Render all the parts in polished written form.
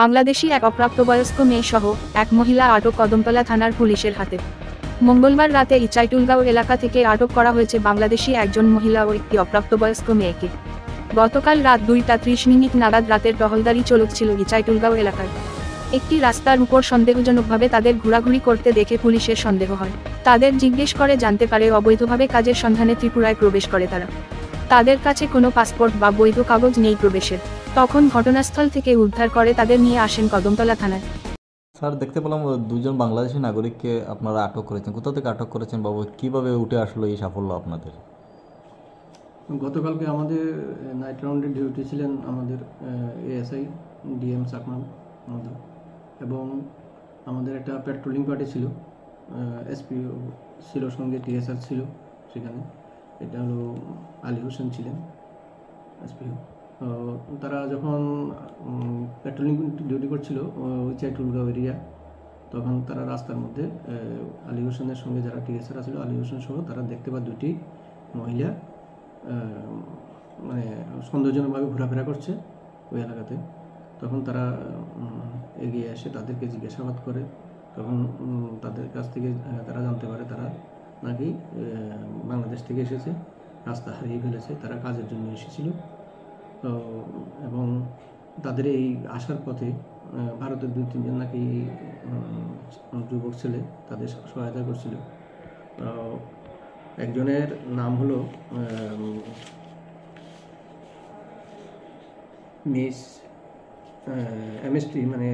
বাংলাদেশি এক অপ্রাপ্তবয়স্ক মেয়ে সহ এক মহিলা আটক কদমতলা থানার পুলিশের হাতে। মঙ্গলবার রাতে ইচাইটুলগাঁও এলাকা থেকে আটক করা হয়েছে বাংলাদেশি একজন মহিলা ও একটি অপ্রাপ্তবয়স্ক মেয়েকে। গতকাল রাত 2:30 নাগাদ রাতের টহলদারি চলছিল ইচাইটুলগাঁও এলাকায়। একটি রাস্তার উপর সন্দেহজনকভাবে তাদের ঘোরাঘুরি করতে দেখে পুলিশের সন্দেহ হয়। তাদের জিজ্ঞেস করে জানতে পারে অবৈধভাবে কাজের সন্ধানে ত্রিপুরায় প্রবেশ করে তারা। তাদের কাছে কোনো পাসপোর্ট বা বৈধ কাগজ নেই প্রবেশের। তখন ঘটনাস্থল থেকে উদ্ধার করে তাদের নিয়ে আসেন কদমতলা থানায়। স্যার, দেখতে পেলাম দুজন বাংলাদেশি নাগরিককে আপনারা আটক করেছেন। কোথা থেকে আটক করেছেন বাবু? কিভাবে উঠে আসলো এই সাফল্য আপনাদের? গতকালকে আমাদের নাইট রাউন্ডে ডিউটি ছিলেন আমাদের এএসআই ডিএম সাকমান আমাদের, এবং আমাদের একটা পেট্রোলিং পার্টি ছিল, এসপি ছিল, সঙ্গে টিএসআর ছিল সেখানে। এটা হলো আলী হোসেন ছিলেন এসপিও। তারা যখন পেট্রোলিং ডিউটি করছিল ইচাইটুলগাঁও এরিয়া, তখন তারা রাস্তার মধ্যে আলী হোসেনের সঙ্গে যারা টিএসআর ছিল, আলী হোসেন সহ তারা দেখতে পায় দুটি মহিলা মানে সন্দেহজনকভাবে ঘোরাফেরা করছে ওই এলাকাতে। তখন তারা এগিয়ে এসে তাদেরকে জিজ্ঞাসাবাদ করে। তখন তাদের কাছ থেকে তারা জানতে পারে তারা নাকি বাংলাদেশ থেকে এসেছে, রাস্তা হারিয়ে ফেলেছে, তারা কাজের জন্য এসেছিল। তো এবং তাদের এই আসার পথে ভারতের 2-3 জন নাকি যুবক ছেলে তাদের সহায়তা করছিল। একজনের নাম হলো মিস এমএসটি, মানে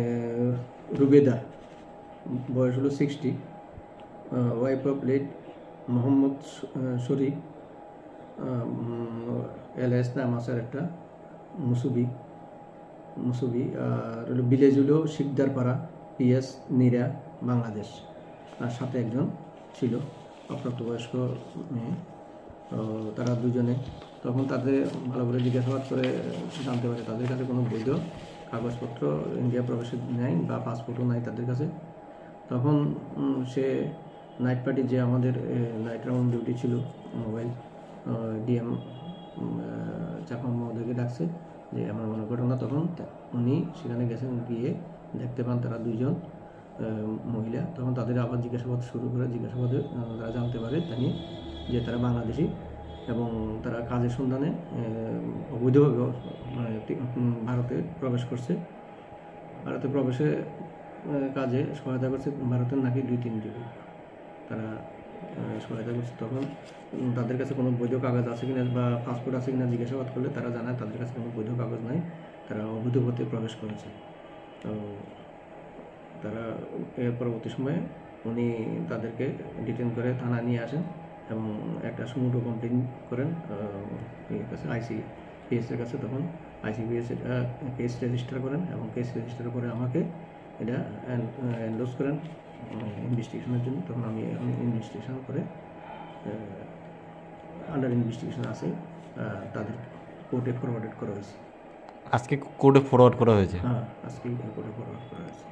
রুবেদা, বয়স হলো 60, wife of late Mohammad Sharif, LS নাম আছে একটা মুসুবি, আর হলো ভিলেজ হলো শিকদারপাড়া, পিএস নিরা, বাংলাদেশ। আর সাথে একজন ছিল অপ্রাপ্তবয়স্ক মেয়ে। তারা দুজনে তখন তাদের ভালো করে জিজ্ঞাসাবাদ করে জানতে পারে তাদের কাছে কোনো বৈধ কাগজপত্র ইন্ডিয়া প্রবেশের নেই বা পাসপোর্টও নাই তাদের কাছে। তখন সে নাইট পার্টি, যে আমাদের নাইট রাউন্ড ডিউটি ছিল, মোবাইল ডিএম চাকমা মহোদয়কে ডাকছে যে আমার মনে ঘটনা। তখন উনি সেখানে গেছেন, গিয়ে দেখতে পান তারা দুইজন মহিলা। তখন তাদের আবার জিজ্ঞাসাবাদ শুরু করে। জিজ্ঞাসাবাদে তারা জানতে পারে জানি যে তারা বাংলাদেশি এবং তারা কাজের সন্ধানে অবৈধভাবে ভারতে প্রবেশ করছে। ভারতে প্রবেশে কাজে সহায়তা করছে ভারতের নাকি 2-3 যুবক, তারা সহায়তা করছে। তখন তাদের কাছে কোনো বৈধ কাগজ আছে কিনা বা পাসপোর্ট আছে কিনা জিজ্ঞাসাবাদ করলে তারা জানায় তাদের কাছে কোনো বৈধ কাগজ নাই, তারা অবৈধ পথে প্রবেশ করেছে। তো তারা এর পরবর্তী সময়ে উনি তাদেরকে ডিটেন করে থানায় নিয়ে আসেন এবং একটা সুমোটো কমপ্লেন করেন আইসিপিএসের কাছে। তখন আইসিপিএস এটা কেস রেজিস্টার করেন এবং কেস রেজিস্টার করে আমাকে এটা এন্ডোর্স করেন ইনভেস্টিগেশনের জন্য। তখন আমি এখন ইনভেস্টিগেশন করে আন্ডার ইনভেস্টিগেশন আছে, তাদের কোর্টে ফরওয়ার্ড করা হয়েছে। আজকে কোর্টে ফরওয়ার্ড করা হয়েছে? হ্যাঁ, আজকে কোর্টে ফরওয়ার্ড করা হয়েছে।